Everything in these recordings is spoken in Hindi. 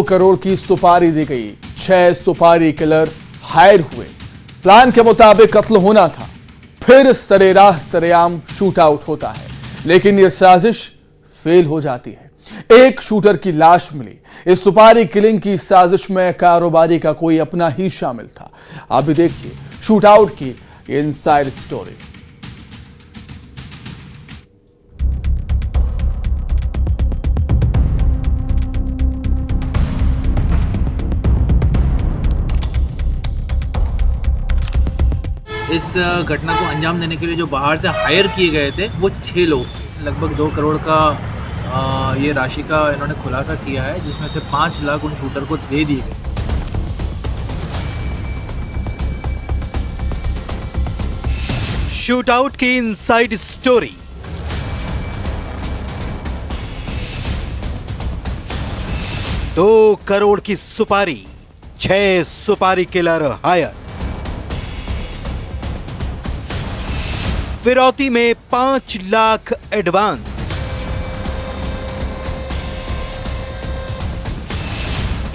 करोड़ की सुपारी दी गई। 6 सुपारी किलर हायर हुए। प्लान के मुताबिक कत्ल होना था, फिर सरेराह सरेआम शूट आउट होता है, लेकिन यह साजिश फेल हो जाती है। एक शूटर की लाश मिली। इस सुपारी किलिंग की साजिश में कारोबारी का कोई अपना ही शामिल था। आप भी देखिए शूट आउट की इनसाइड स्टोरी। इस घटना को अंजाम देने के लिए जो बाहर से हायर किए गए थे वो 6 लोग, लगभग 2 करोड़ का ये राशि का इन्होंने खुलासा किया है, जिसमें से 5 लाख उन शूटर को दे दिए गए। शूट आउट की इनसाइड स्टोरी। दो करोड़ की सुपारी, 6 सुपारी किलर हायर। फिरौती में 5 लाख एडवांस।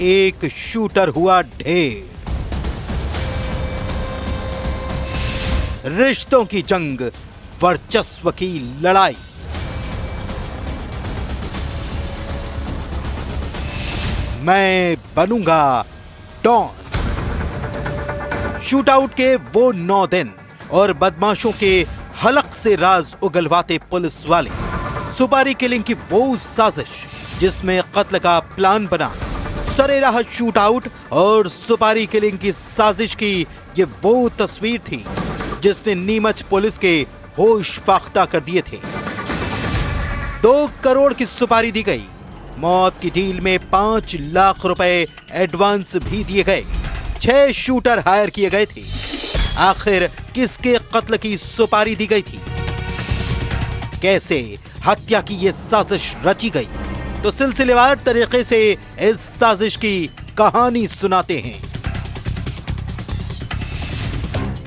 एक शूटर हुआ ढेर। रिश्तों की जंग, वर्चस्व की लड़ाई। मैं बनूंगा डॉन। शूटआउट के वो 9 दिन और बदमाशों के हलक से राज उगलवाते पुलिस वाले। सुपारी किलिंग की वो साजिश जिसमें कत्ल का प्लान बना। सरेराह शूट आउट और सुपारी किलिंग की साजिश की ये वो तस्वीर थी जिसने नीमच पुलिस के होश फाख्ता कर दिए थे। 2 करोड़ की सुपारी दी गई। मौत की डील में 5 लाख रुपए एडवांस भी दिए गए। 6 शूटर हायर किए गए थे। आखिर किसके कत्ल की सुपारी दी गई थी? कैसे हत्या की यह साजिश रची गई? तो सिलसिलेवार तरीके से इस साजिश की कहानी सुनाते हैं।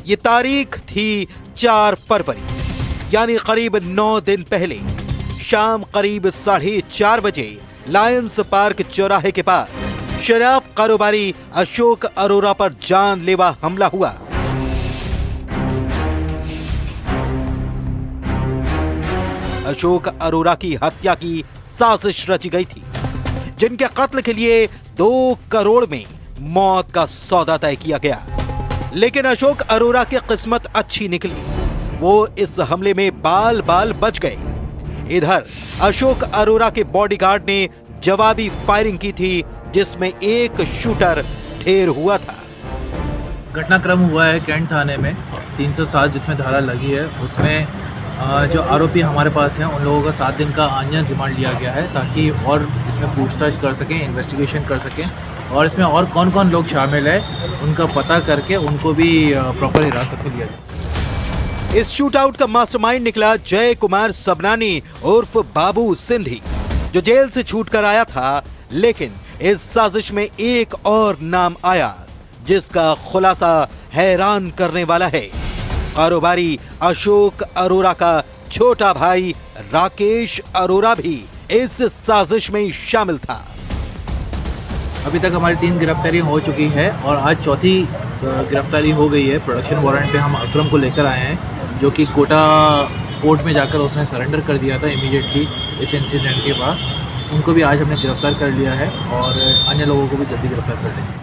ये तारीख थी 4 फरवरी, यानी करीब 9 दिन पहले। शाम करीब 4:30 बजे लायंस पार्क चौराहे के पास शराब कारोबारी अशोक अरोरा पर जानलेवा हमला हुआ। अशोक अरोरा की हत्या की साजिश रची गई थी, जिनके कत्ल के लिए 2 करोड़ में मौत का सौदा तय किया गया। लेकिन अशोक अरोरा की किस्मत अच्छी निकली। वो इस हमले में बाल बाल बच गए। इधर अशोक अरोरा के बॉडीगार्ड ने जवाबी फायरिंग की थी, जिसमें एक शूटर ढेर हुआ था। घटनाक्रम हुआ है कैंट थाने में 307 जिसमें धारा लगी है। उसमें जो आरोपी हमारे पास हैं उन लोगों का 7 दिन का आंजन रिमांड लिया गया है, ताकि और इसमें पूछताछ कर सकें, इन्वेस्टिगेशन कर सकें, और इसमें और कौन कौन लोग शामिल है उनका पता करके उनको भी प्रॉपर हिरासत में लिया जाए। इस शूट आउट का मास्टरमाइंड निकला जय कुमार सबनानी उर्फ बाबू सिंधी, जो जेल से छूट कर आया था। लेकिन इस साजिश में एक और नाम आया जिसका खुलासा हैरान करने वाला है। कारोबारी अशोक अरोरा का छोटा भाई राकेश अरोरा भी इस साजिश में शामिल था। अभी तक हमारी 3 गिरफ्तारी हो चुकी है और आज 4थी गिरफ्तारी हो गई है। प्रोडक्शन वारंट पे हम अकरम को लेकर आए हैं, जो कि कोटा कोर्ट में जाकर उसने सरेंडर कर दिया था इमीडिएटली इस इंसिडेंट के बाद। उनको भी आज हमने गिरफ्तार कर लिया है और अन्य लोगों को भी जल्दी गिरफ्तार कर लेंगे।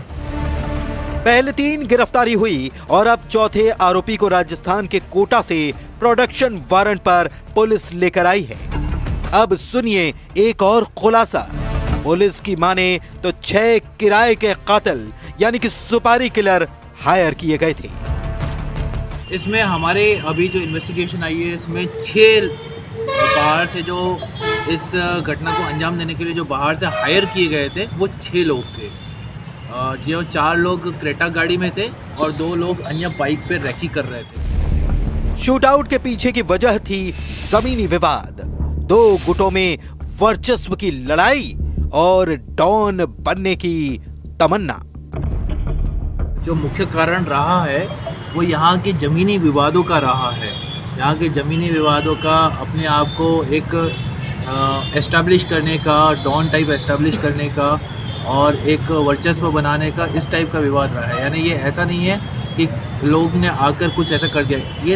पहले 3 गिरफ्तारी हुई और अब चौथे आरोपी को राजस्थान के कोटा से प्रोडक्शन वारंट पर पुलिस लेकर आई है। अब सुनिए एक और खुलासा। पुलिस की माने तो 6 किराए के कातिल यानी कि सुपारी किलर हायर किए गए थे। इसमें हमारे अभी जो इन्वेस्टिगेशन आई है, इसमें 6 बाहर से जो इस घटना को अंजाम देने के लिए जो बाहर से हायर किए गए थे वो 6 लोग थे। जो 4 लोग क्रेटा गाड़ी में थे और 2 लोग अन्य बाइक पे रैकी कर रहे थे। शूटआउट के पीछे की वजह थी जमीनी विवाद, 2 गुटों में वर्चस्व की लड़ाई और डॉन बनने की तमन्ना। जो मुख्य कारण रहा है वो यहाँ के जमीनी विवादों का रहा है। यहाँ के ज़मीनी विवादों का अपने आप को एक एस्टैब्लिश करने का, डॉन टाइप एस्टैब्लिश करने का, और एक वर्चस्व बनाने का इस टाइप का विवाद रहा है। यानी ये ऐसा नहीं है कि लोग ने आकर कुछ ऐसा कर दिया, ये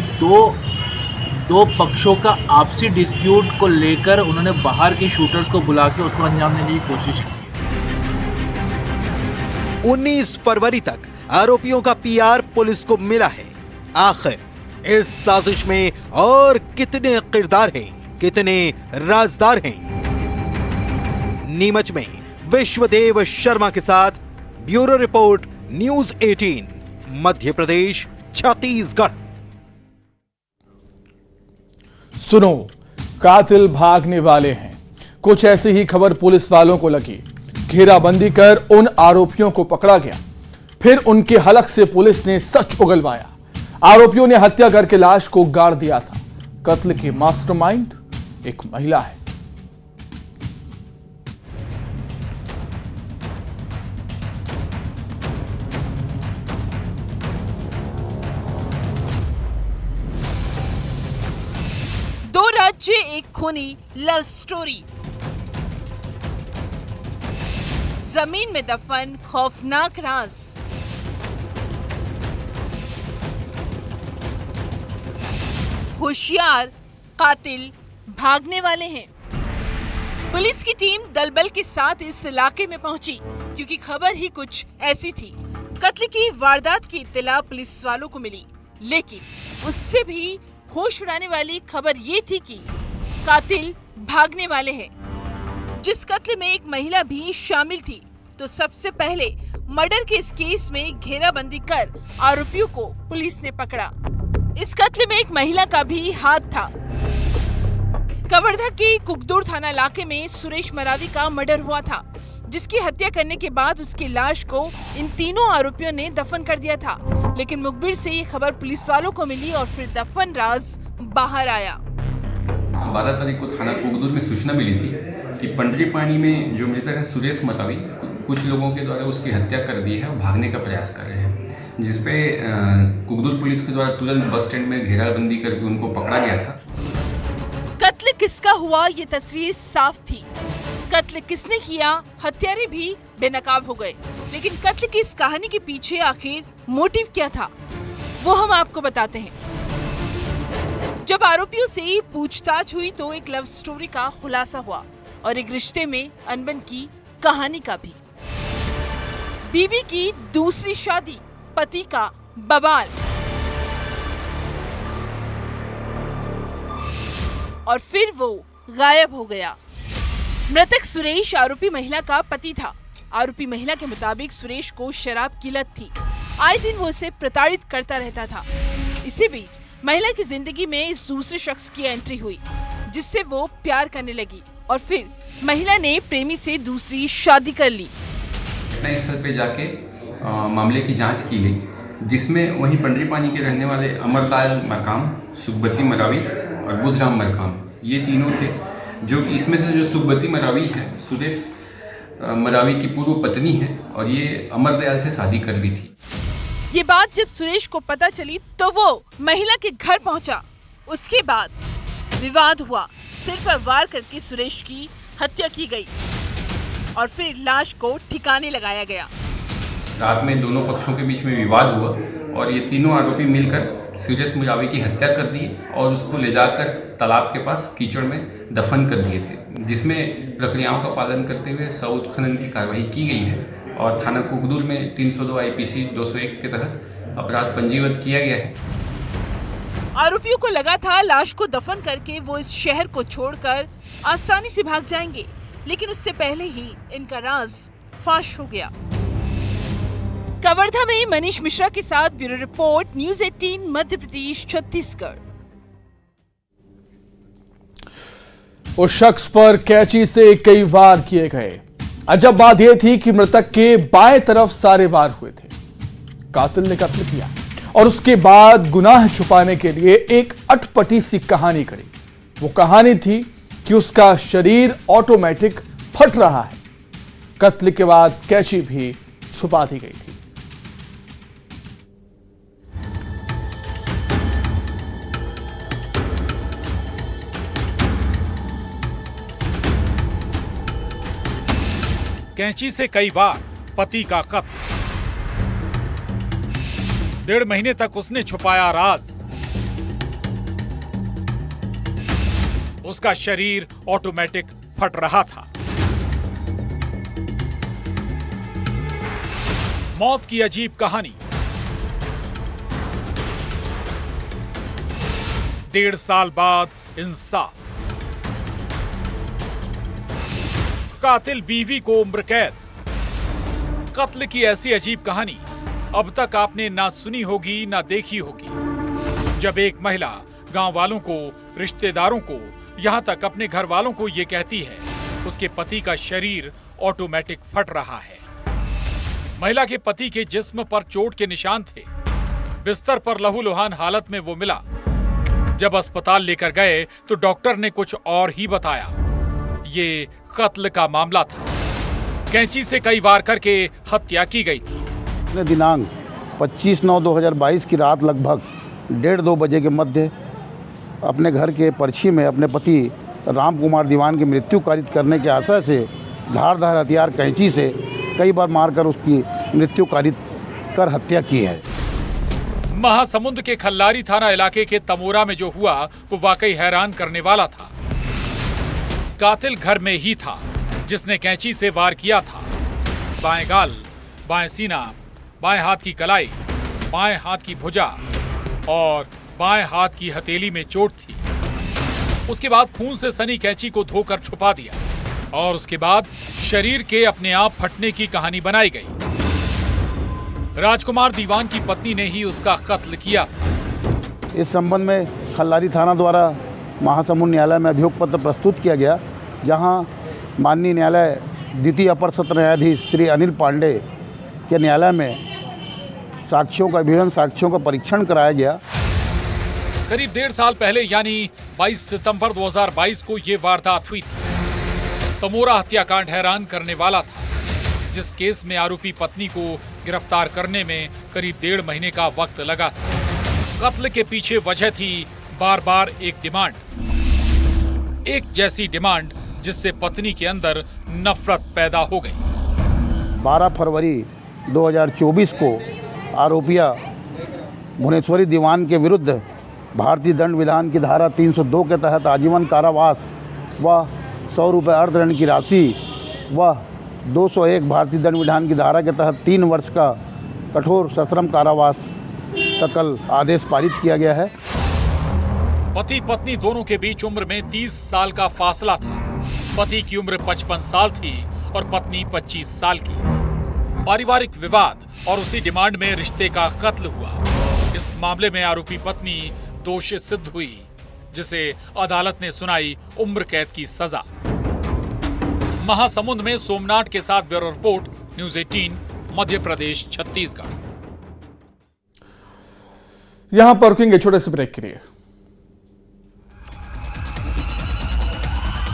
दो पक्षों का आपसी डिस्प्यूट को लेकर उन्होंने बाहर के शूटर्स को बुला के उसको अंजाम देने की कोशिश की। 19 फरवरी तक आरोपियों का पीआर पुलिस को मिला है। आखिर इस साजिश में और कितने किरदार हैं, कितने राजदार हैं? नीमच में विश्वदेव शर्मा के साथ bureau report, news 18, Madhya Pradesh, Chhattisgarh. सुनो, कातिल भागने वाले हैं। कुछ ऐसी ही खबर पुलिस वालों को लगी। घेराबंदी कर उन आरोपियों को पकड़ा गया। फिर उनके हलक से पुलिस ने सच उगलवाया। आरोपियों ने हत्या करके लाश को गाड़ दिया था। कत्ल की मास्टरमाइंड एक महिला है। दो राज्य, एक खूनी लव स्टोरी। जमीन में दफन खौफनाक राज। होशियार कातिल भागने वाले हैं। पुलिस की टीम दलबल के साथ इस इलाके में पहुंची क्योंकि खबर ही कुछ ऐसी थी। कत्ल की वारदात की इत्तला पुलिस वालों को मिली, लेकिन उससे भी होश उड़ाने वाली खबर ये थी कि कातिल भागने वाले हैं। जिस कत्ल में एक महिला भी शामिल थी, तो सबसे पहले मर्डर के इस केस में घेराबंदी कर आरोपियों को पुलिस ने पकड़ा। इस कत्ल में एक महिला का भी हाथ था। कवर्धा के कुकदुर थाना इलाके में सुरेश मरावी का मर्डर हुआ था, जिसकी हत्या करने के बाद उसकी लाश को इन तीनों आरोपियों ने दफन कर दिया था। लेकिन मुखबिर से ये खबर पुलिस वालों को मिली और फिर दफन राज बाहर आया। 12 तारीख को थाना कुकदुर में सूचना मिली थी कि पंडरी पानी में जो मृतक है सुरेश मरावी, कुछ लोगों के द्वारा उसकी हत्या कर दी है और भागने का प्रयास कर रहे हैं, जिसपे कुकदुर पुलिस के द्वारा तुरंत बस स्टैंड में घेराबंदी करके उनको पकड़ा गया था। कत्ल किसका हुआ ये तस्वीर साफ थी। कत्ल किसने किया, हत्यारे भी बेनकाब हो गए। लेकिन कत्ल की इस कहानी के पीछे आखिर मोटिव क्या था, वो हम आपको बताते हैं। जब आरोपियों से पूछताछ हुई तो एक लव स्टोरी का खुलासा हुआ और एक रिश्ते में अनबन की कहानी का भी। बीवी की दूसरी शादी, पति का बवाल और फिर वो गायब हो गया। मृतक सुरेश आरोपी महिला का पति था। आरोपी महिला के मुताबिक सुरेश को शराब की लत थी। आए दिन वो उसे प्रताड़ित करता रहता था। इसी बीच महिला की जिंदगी में इस दूसरे शख्स की एंट्री हुई, जिससे वो प्यार करने लगी और फिर महिला ने प्रेमी से दूसरी शादी कर ली। घटनास्थल पे जाके मामले की जांच की गई, जिसमें वहीं पंडरी पानी के रहने वाले अमरलाल मरकाम, सुखबती मरावी और बुधराम मरकाम, ये तीनों थे। जो इसमें से जो सुखबती मरावी है, सुरेश मरावी की पूर्व पत्नी है और ये अमरदयाल से शादी कर ली थी। ये बात जब सुरेश को पता चली तो वो महिला के घर पहुंचा। उसके बाद विवाद हुआ। सिर पर वार करके सुरेश की हत्या की गई और फिर लाश को ठिकाने लगाया गया। रात में दोनों पक्षों के बीच में विवाद हुआ और ये तीनों आरोपी मिलकर सुरेश मरावी की हत्या कर दी और उसको ले जाकर तालाब के पास कीचड़ में दफन कर दिए थे, जिसमें प्रक्रियाओं का पालन करते हुए शव उत्खनन की कार्रवाई की गई है और थाना कुकदुर में 302 IPC 201 के तहत अपराध पंजीबद्ध किया गया है। आरोपियों को लगा था लाश को दफन करके वो इस शहर को छोड़कर आसानी से भाग जाएंगे, लेकिन उससे पहले ही इनका राज फाश हो गया। कवर्धा में मनीष मिश्रा के साथ bureau report, news 18, Madhya Pradesh, Chhattisgarh. उस शख्स पर कैंची से कई वार किए गए। अजब बात यह थी कि मृतक के बाएं तरफ सारे वार हुए थे। कातिल ने कत्ल किया और उसके बाद गुनाह छुपाने के लिए एक अटपटी सी कहानी करी। वो कहानी थी कि उसका शरीर ऑटोमेटिक फट रहा है। कत्ल के बाद कैंची भी छुपा दी गई थी। कैंची से कई बार पति का कत्ल। 1.5 महीने तक उसने छुपाया राज। उसका शरीर ऑटोमेटिक फट रहा था। मौत की अजीब कहानी। 1.5 साल बाद इंसाफ। कातिल बीवी को उम्र कैद। कत्ल की ऐसी अजीब कहानी अब तक आपने ना सुनी होगी ना देखी होगी। जब एक महिला गांव वालों को, रिश्तेदारों को, यहां तक अपने घर वालों को ये कहती है उसके पति का शरीर ऑटोमेटिक फट रहा है। महिला के पति के जिस्म पर चोट के निशान थे। बिस्तर पर लहूलुहान हालत में वो मिला। जब अस्पताल लेकर गए तो डॉक्टर ने कुछ और ही बताया। ये कत्ल का मामला था। कैंची से कई वार करके हत्या की गई थी। दिनांक 25/9/2022 की रात लगभग 1:30-2 बजे के मध्य अपने घर के पर्ची में अपने पति राम कुमार दीवान की मृत्यु कारित करने के आशय से धारदार हथियार कैंची से कई बार मारकर उसकी मृत्यु कारित कर हत्या की है। महासमुंद के खल्लारी थाना इलाके के तमोरा में जो हुआ वो वाकई हैरान करने वाला था। कातिल घर में ही था जिसने कैंची से वार किया था। बाएं गाल, बाएं सीना, बाएं हाथ की कलाई, बाएं हाथ की भुजा और बाएं हाथ की हथेली में चोट थी। उसके बाद खून से सनी कैंची को धोकर छुपा दिया और उसके बाद शरीर के अपने आप फटने की कहानी बनाई गई। राजकुमार दीवान की पत्नी ने ही उसका कत्ल किया। इस संबंध में खल्लारी थाना द्वारा महासमुंद न्यायालय में अभियोग पत्र प्रस्तुत किया गया, जहां माननीय न्यायालय द्वितीय अपर सत्र न्यायाधीश श्री अनिल पांडे के न्यायालय में साक्ष्यों का अभियोजन, साक्ष्यों का परीक्षण कराया गया। करीब 1.5 साल पहले यानी 22 सितंबर 2022 को ये वारदात हुई थी। तमोरा हत्याकांड हैरान करने वाला था, जिस केस में आरोपी पत्नी को गिरफ्तार करने में करीब 1.5 महीने का वक्त लगा था। कत्ल के पीछे वजह थी बार बार एक डिमांड, एक जैसी डिमांड जिससे पत्नी के अंदर नफरत पैदा हो गई। 12 फरवरी 2024 को आरोपिया भुवनेश्वरी दीवान के विरुद्ध भारतीय दंड विधान की धारा 302 के तहत आजीवन कारावास व 100 रुपये अर्थदंड की राशि व 201 भारतीय दंड विधान की धारा के तहत 3 वर्ष का कठोर सश्रम कारावास का कल आदेश पारित किया गया है। पति पत्नी दोनों के बीच उम्र में 30 साल का फासला था। पति की उम्र 55 साल थी और पत्नी 25 साल की। पारिवारिक विवाद और उसी डिमांड में रिश्ते का कत्ल हुआ। इस मामले में आरोपी पत्नी दोषी सिद्ध हुई, जिसे अदालत ने सुनाई उम्र कैद की सजा। महासमुंद में सोमनाथ के साथ bureau report, news 18, Madhya Pradesh, Chhattisgarh. यहां पर रुकेंगे छोटे से ब्रेक के लिए।